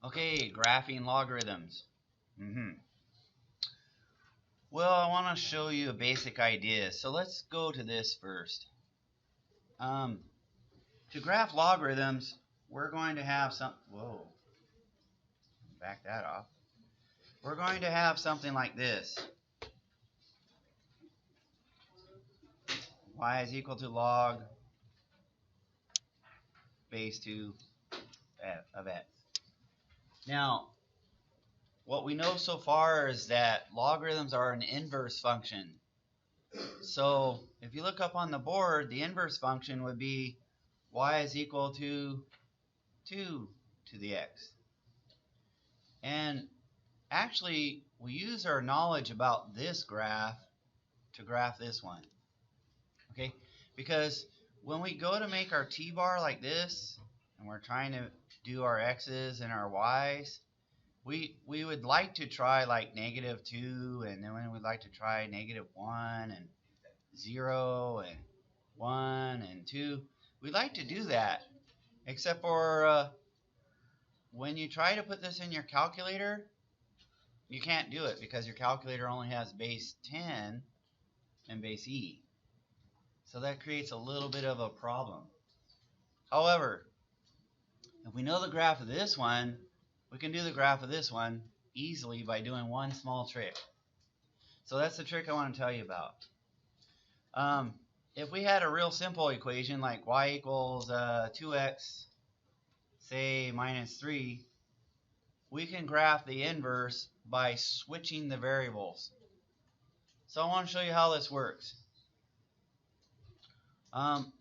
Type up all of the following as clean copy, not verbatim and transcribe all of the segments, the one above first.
Okay, graphing logarithms. Well, I want to show you a basic idea. So let's go to this first. To graph logarithms, we're going to have some. Whoa, back that off. We're going to have something like this. Y is equal to log base 2 of x. Now, what we know so far is that logarithms are an inverse function. So if you look up on the board, the inverse function would be y is equal to 2 to the x. And actually, we use our knowledge about this graph to graph this one. Okay? Because when we go to make our t-bar like this, and we're trying to do our x's and our y's, we would like to try like -2, and then we'd like to try -1 and 0 and 1 and 2. We'd like to do that, except for when you try to put this in your calculator, you can't do it because your calculator only has base 10 and base e. So that creates a little bit of a problem. However, if we know the graph of this one, we can do the graph of this one easily by doing one small trick. So that's the trick I want to tell you about. If we had a real simple equation like y equals 2x, say -3, we can graph the inverse by switching the variables. So I want to show you how this works.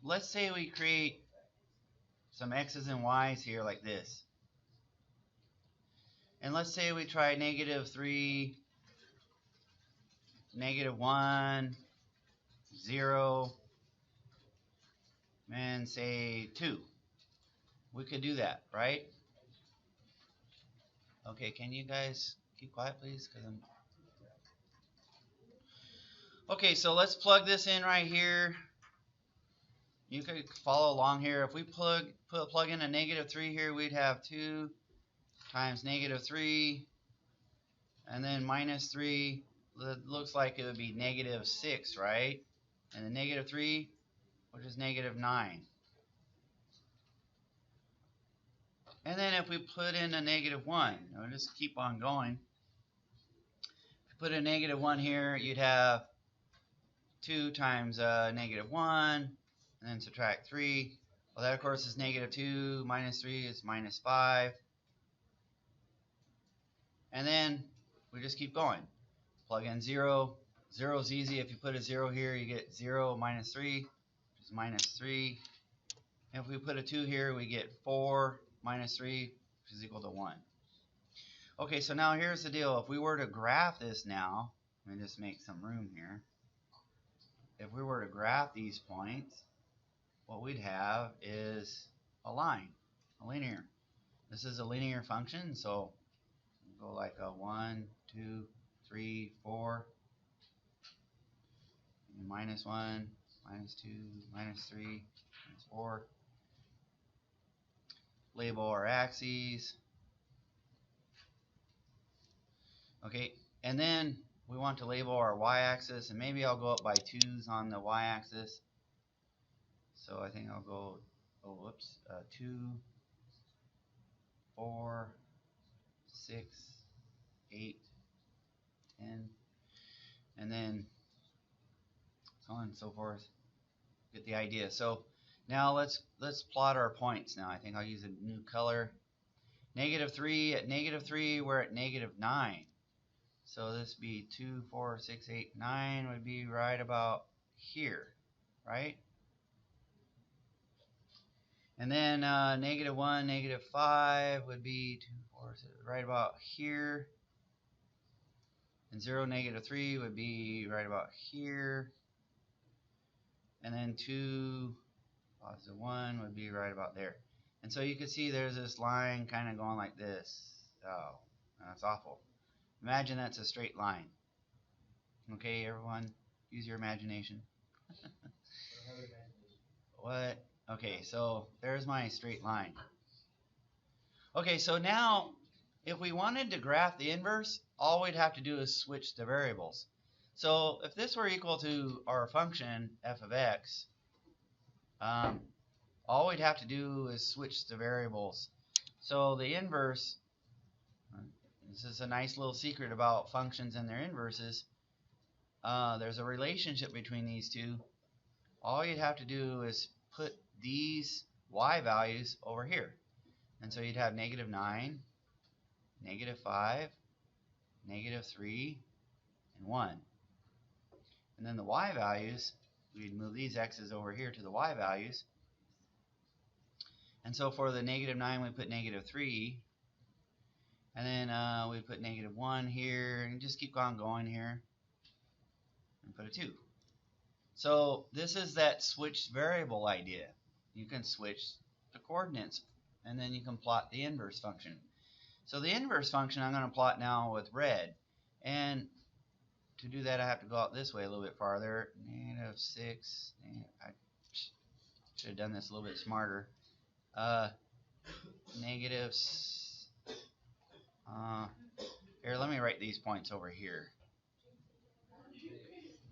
Let's say we create some x's and y's here like this. And let's say we try -3, -1, 0, and say 2. We could do that, right? Okay, can you guys keep quiet, please? Okay, so let's plug this in right here. You could follow along here. If we plug in a -3 here, we'd have 2 times -3, and then -3. It looks like it would be -6, right? And the -3, which is -9. And then if we put in a -1, we'll just keep on going. If you put a -1 here, you'd have 2 times -1, and then subtract 3. Well, that of course is -2 minus 3 is -5. And then we just keep going. Plug in 0. 0 is easy. If you put a 0 here, you get 0 minus 3, which is -3. And if we put a 2 here, we get 4 minus 3, which is equal to 1. Okay, so now here's the deal. If we were to graph this now, let me just make some room here. If we were to graph these points, what we'd have is a line, a linear. This is a linear function, so we'll go like a 1, 2, 3, 4, -1, -2, -3, -4. Label our axes. Okay, and then we want to label our y-axis, and maybe I'll go up by 2's on the y-axis. So I think I'll go, 2, 4, 6, 8, 10, and then so on and so forth. Get the idea. So now let's plot our points. Now I think I'll use a new color. -3, at -3 we're at -9. So this would be 2, 4, 6, 8, 9 would be right about here, right? And then -1, -5 would be 2, 4, 6, right about here. And 0, -3 would be right about here. And then 2, +1 would be right about there. And so you can see there's this line kind of going like this. Oh, that's awful. Imagine that's a straight line. Okay, everyone, use your imagination. What? Okay, so there's my straight line. Okay, so now if we wanted to graph the inverse, all we'd have to do is switch the variables. So if this were equal to our function f of x, all we'd have to do is switch the variables. So the inverse, this is a nice little secret about functions and their inverses. There's a relationship between these two. All you'd have to do is put these y values over here. And so you'd have -9, -5, -3, and 1. And then the y values, we'd move these x's over here to the y values. And so for the -9, we put -3. And then we put -1 here, and just keep on going here. And put a 2. So this is that switched variable idea. You can switch the coordinates, and then you can plot the inverse function. So the inverse function I'm going to plot now with red. And to do that, I have to go out this way a little bit farther. -6. I should have done this a little bit smarter. Negatives. Here, let me write these points over here.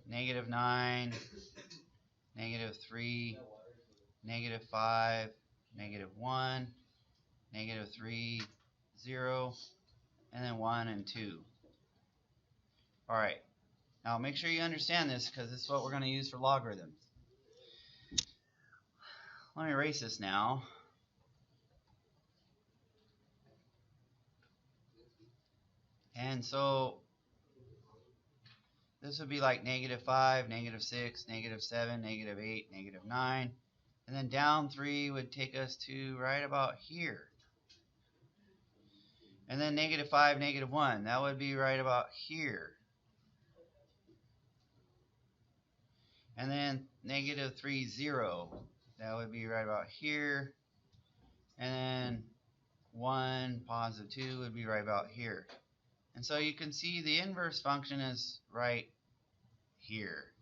-9, -3, -5, -1, -3, 0, and then 1 and 2. Alright, now make sure you understand this because this is what we're going to use for logarithms. Let me erase this now. And so this would be like -5, -6, -7, -8, -9. And then down 3 would take us to right about here. And then -5, -1, that would be right about here. And then -3, 0, that would be right about here. And then 1, +2 would be right about here. And so you can see the inverse function is right here.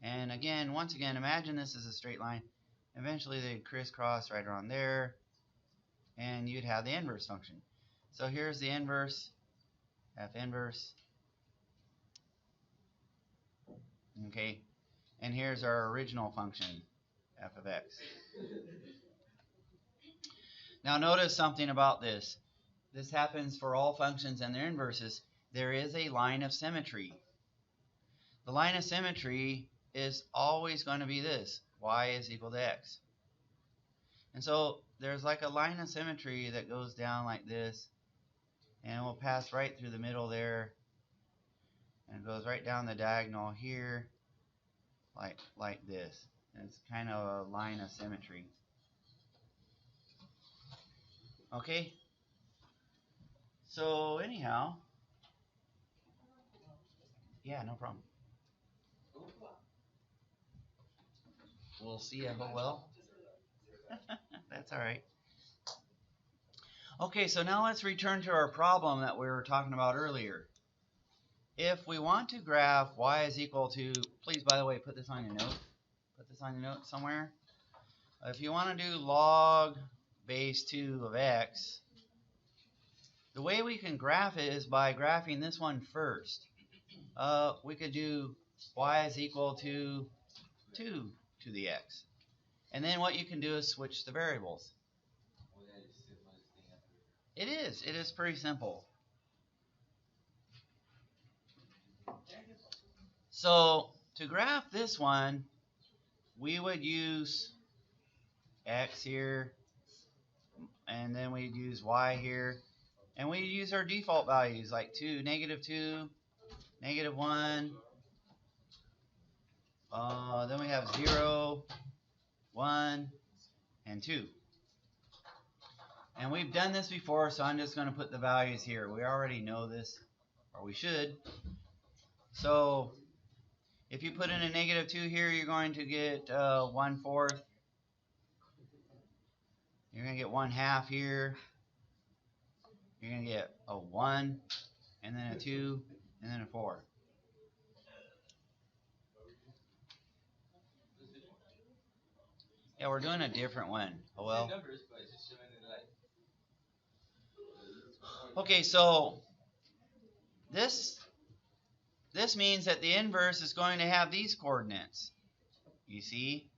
And again, once again, imagine this is a straight line. Eventually they'd crisscross right around there, and you'd have the inverse function. So here's the inverse, f inverse. Okay, and here's our original function, f of x. Now notice something about this. This happens for all functions and their inverses. There is a line of symmetry. The line of symmetry is always going to be this. Y is equal to x. And so there's like a line of symmetry that goes down like this. And it will pass right through the middle there. And it goes right down the diagonal here. Like this. And it's kind of a line of symmetry. Okay? So anyhow, yeah, no problem. We'll see, I hope well. That's all right. Okay, so now let's return to our problem that we were talking about earlier. If we want to graph y is equal to, please, by the way, put this on your note. Put this on your note somewhere. If you want to do log base 2 of x, the way we can graph it is by graphing this one first. We could do y is equal to 2 to the x. And then what you can do is switch the variables. It is pretty simple. So to graph this one, we would use x here, and then we'd use y here, and we'd use our default values like 2, -2, -1, then we have 0, 1, and 2. And we've done this before, so I'm just going to put the values here. We already know this, or we should. So if you put in a -2 here, you're going to get 1/4. You're going to get 1/2 here. You're going to get a 1, and then a 2, and then a 4. Yeah, we're doing a different one. Oh well. Okay, so this means that the inverse is going to have these coordinates. You see,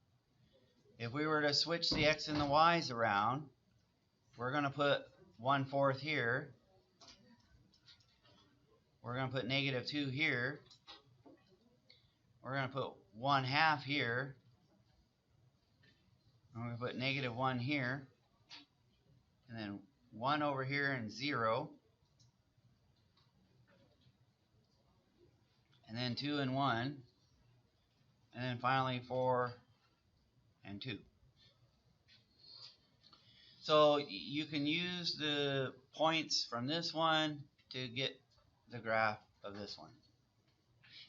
if we were to switch the x and the y's around, we're going to put 1/4 here. We're going to put -2 here. We're going to put 1/2 here. And we're going to put -1 here. And then 1 over here and 0. And then 2 and 1. And then finally 4 and 2. So you can use the points from this one to get the graph of this one.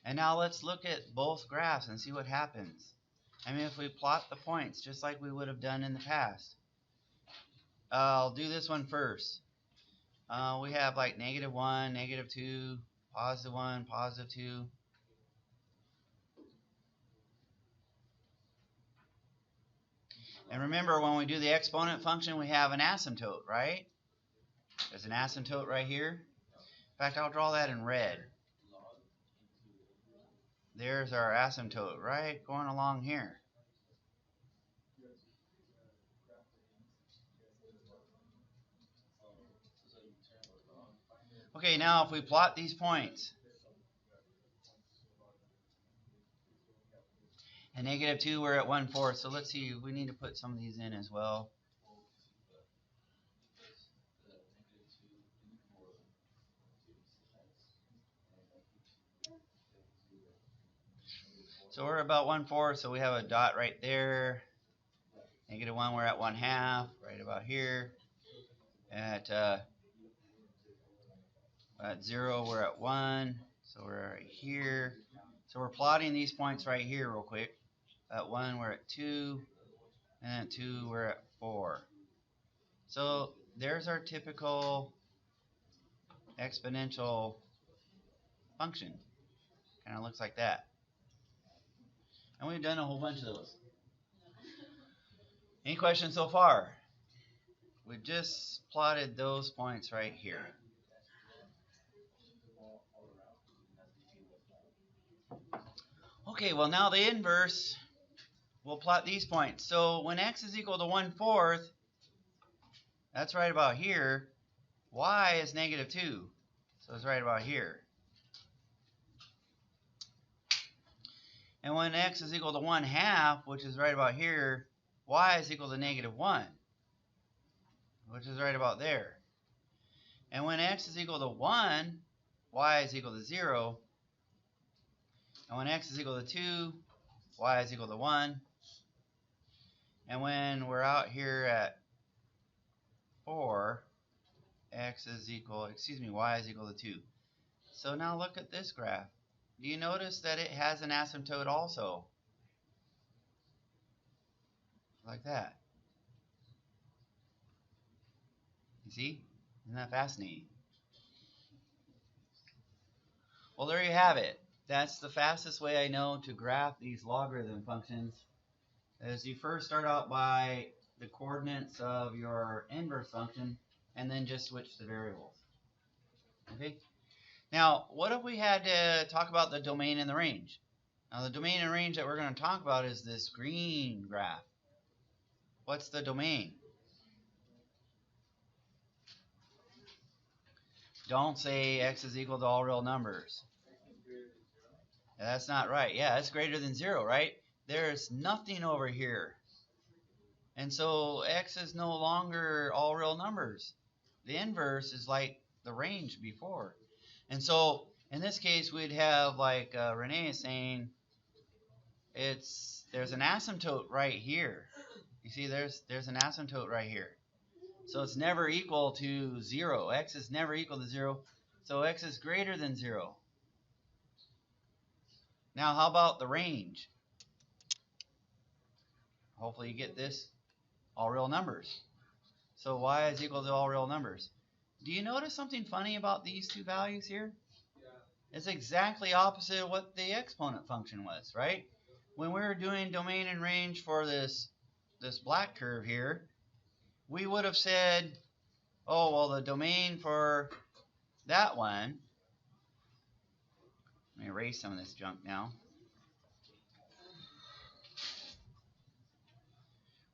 And now let's look at both graphs and see what happens. I mean, if we plot the points just like we would have done in the past. I'll do this one first. We have like -1, -2, +1, +2. And remember, when we do the exponent function, we have an asymptote, right? There's an asymptote right here. In fact, I'll draw that in red. There's our asymptote right going along here. Okay, now if we plot these points, and -2 we're at 1/4, so let's see, we need to put some of these in as well. So we're about 1/4, so we have a dot right there. -1 we're at 1/2, right about here. At 0 we're at 1, so we're right here. So we're plotting these points right here real quick. At 1 we're at 2, and at 2 we're at 4. So there's our typical exponential function. Kind of looks like that. And we've done a whole bunch of those. Any questions so far? We just plotted those points right here. Okay, well now the inverse, we'll plot these points. So when x is equal to 1/4, that's right about here. Y is -2, so it's right about here. And when x is equal to 1/2, which is right about here, y is equal to -1, which is right about there. And when x is equal to 1, y is equal to 0. And when x is equal to 2, y is equal to 1. And when we're out here at 4, y is equal to 2. So now look at this graph. Do you notice that it has an asymptote also? Like that. You see? Isn't that fascinating? Well, there you have it. That's the fastest way I know to graph these logarithm functions. Is you first start out by the coordinates of your inverse function and then just switch the variables. Okay? Now, what if we had to talk about the domain and the range? Now, the domain and range that we're going to talk about is this green graph. What's the domain? Don't say x is equal to all real numbers. That's not right. Yeah, it's greater than 0, right? There's nothing over here. And so x is no longer all real numbers. The inverse is like the range before. And so in this case, we'd have like Renee is saying, there's an asymptote right here. You see, there's an asymptote right here. So it's never equal to 0. X is never equal to 0. So x is greater than 0. Now, how about the range? Hopefully you get this. All real numbers. So y is equal to all real numbers. Do you notice something funny about these two values here? Yeah. It's exactly opposite of what the exponent function was, right? When we were doing domain and range for this black curve here, we would have said oh, well, the domain for that one, let me erase some of this junk now.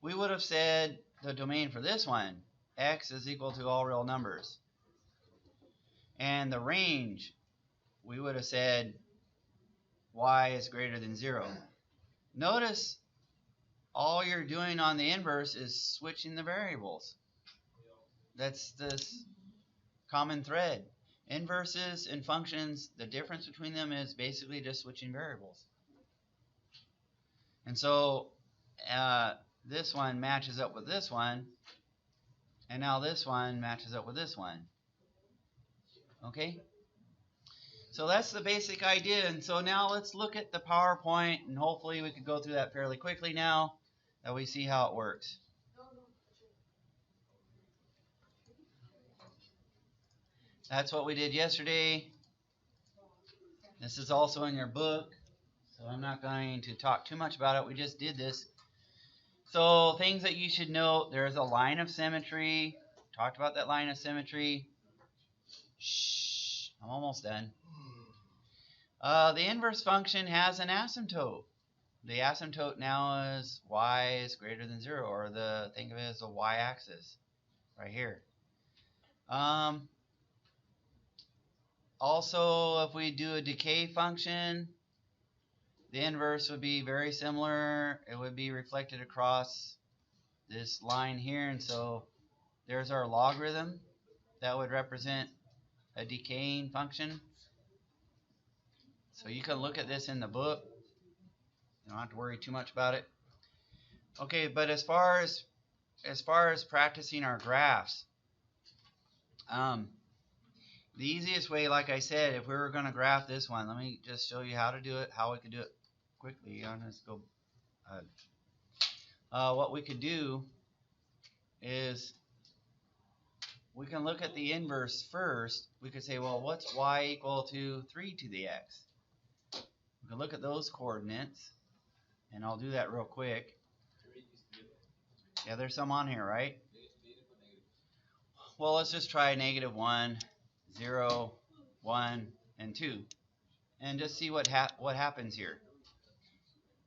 We would have said the domain for this one, x is equal to all real numbers. And the range, we would have said y is greater than 0. Notice all you're doing on the inverse is switching the variables. That's this common thread. Inverses and functions, the difference between them is basically just switching variables. And so this one matches up with this one, and now this one matches up with this one. Okay? So that's the basic idea, and so now let's look at the PowerPoint, and hopefully we could go through that fairly quickly now that we see how it works. That's what we did yesterday. This is also in your book, so I'm not going to talk too much about it. We just did this. So things that you should know, there's a line of symmetry. Talked about that line of symmetry. Shh, I'm almost done. The inverse function has an asymptote. The asymptote now is y is greater than 0, or think of it as the y-axis right here. Also, if we do a decay function, the inverse would be very similar. It would be reflected across this line here, and so there's our logarithm that would represent a decaying function. So you can look at this in the book. You don't have to worry too much about it. Okay, but as far as practicing our graphs, the easiest way, like I said, if we were going to graph this one, let me just show you how to do it, how we could do it quickly. Let's go. What we could do is we can look at the inverse first. We could say, well, what's y equal to 3 to the x? We can look at those coordinates, and I'll do that real quick. Yeah, there's some on here, right? Well, let's just try -1, 0, 1, and 2, and just see what happens here.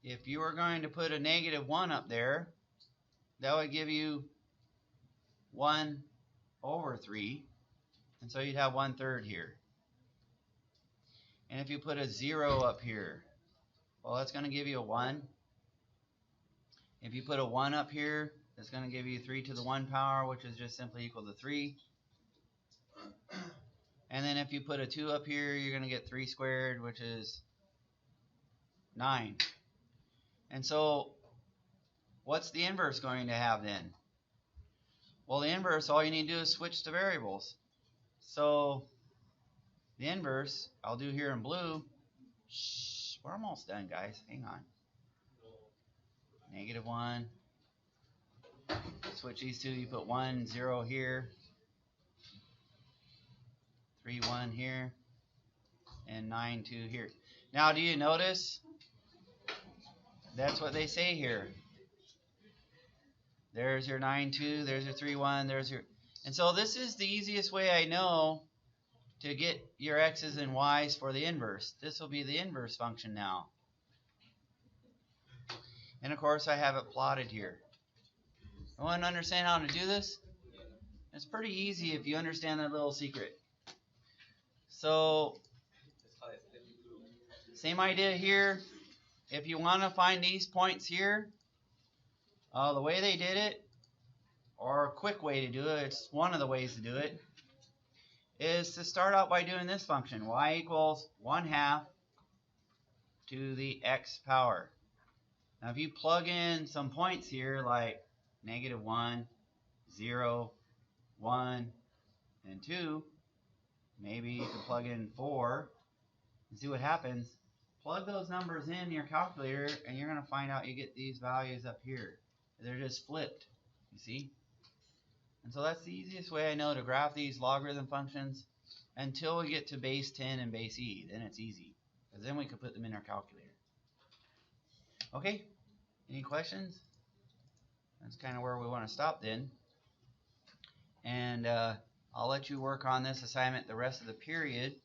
If you were going to put a -1 up there, that would give you 1 over 3, and so you'd have 1/3 here. And if you put a 0 up here, well, that's going to give you a 1. If you put a 1 up here, that's going to give you 3 to the 1 power, which is just simply equal to 3. And then if you put a 2 up here, you're going to get 3 squared, which is 9. And so what's the inverse going to have then? Well, the inverse, all you need to do is switch the variables. So the inverse, I'll do here in blue. Shh, we're almost done, guys. Hang on. -1. Switch these two. You put 1, 0 here. 3, 1 here. And 9, 2 here. Now, do you notice? That's what they say here. There's your 9, 2. There's your 3, 1. There's your... And so this is the easiest way I know to get your x's and y's for the inverse. This will be the inverse function now. And of course I have it plotted here. I want to understand how to do this? It's pretty easy if you understand that little secret. So, same idea here. If you want to find these points here, the way they did it, or a quick way to do it, it's one of the ways to do it, is to start out by doing this function. Y equals 1/2 to the x power. Now if you plug in some points here like -1, 0, 1, and 2, maybe you can plug in 4 and see what happens. Plug those numbers in your calculator and you're going to find out you get these values up here. They're just flipped, you see? And so that's the easiest way I know to graph these logarithm functions until we get to base 10 and base e. Then it's easy, because then we can put them in our calculator. Okay, any questions? That's kind of where we want to stop then. and I'll let you work on this assignment the rest of the period.